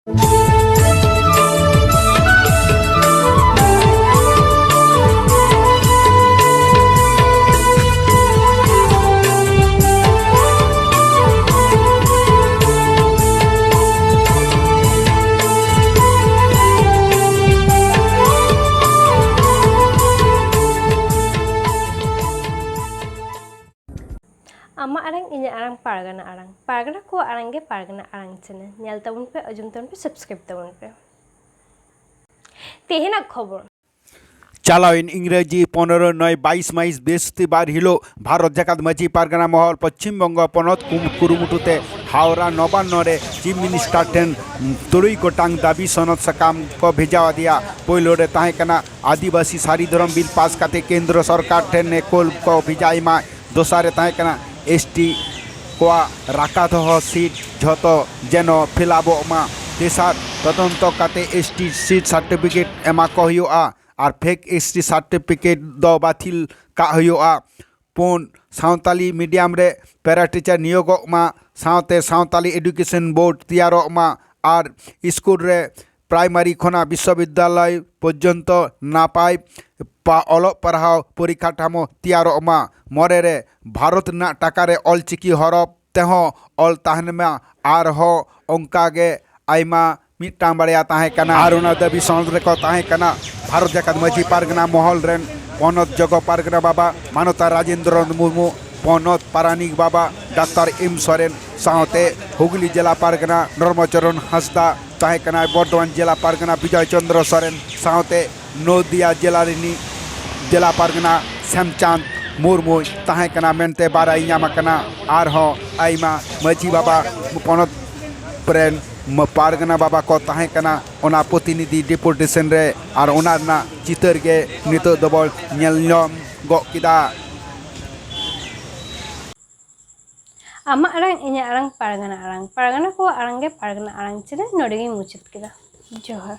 Ama arang inya arang pargana ko arang ge pargana arang channel nyal tabun pe ajum tabun pe subscribe tabun pe तेहना खबर चालाइन इंग्रेजी 15/9/22 माइस बृहस्पतिवार हिलो भारत जाकात माझी पारगाना महल पश्चिम बंग पनत कुरुमुटुते हावड़ा नबान्न रे chief minister ten तुरुई गोटांग दाबी सनद सकाम को भेजा दिया पहिलो रे ताहेकना आदिवासी सारी धर्म बिल पास काते केंद्र सरकार टेन ने कोल को भेजाइमा दोसारे ताहेकना एसटी कोआ राकादह सीट झतो जेनो फिलाबोमा तेसार तदंत काते एसटी सीट सर्टिफिकेट एमा को हुआ और फेक एसटी सर्टिफिकेट दो बातिल का हुआ पुन सावताली मीडियम रे पैरा टीचर नियोगमा सावते सावताली एडुकेशन बोर्ड तैयारोमा और स्कूल रे प्राइमारी खना विश्वविद्यालय पर्यंत नापाय अलोक पढ़ाओ परीक्षा ठामो तैयारोमा मरे रे भारत ना टाकारे ऑलचिकी हरफ तेहो ऑल ताहनमा आर हो अंकागे आइमा मिटांग बाड़िया ताहे कना आर उना दबी सनद रे को ताहे कना भारत जाकात माझी पारगना महल रेन पनत जग पारगना बाबा मानवता राजेंद्र मुर्मू पनत पारानिक बाबा डॉक्टर एम सोरेन सावते हुगली जिला पारगना नर्मचरण हंसदा ताहे कना बर्धमान जिला पारगना विजय चंद्र सोरेन सावते नदिया जिला पारगना श्यामचांद मुर्मू ताहे कना मेनते बारा इयामा कना आर हो आइमा माझी बाबा पनत प्रेन पारगना बाबा को ताहे कना ओना प्रतिनिधि डिपुटेशन रे और ओना ना चितर गे नितो दबल नेल नियम गो किदा ama arang inya arang pargana ko arang ge pargana arang chine nodegi muchit kida johar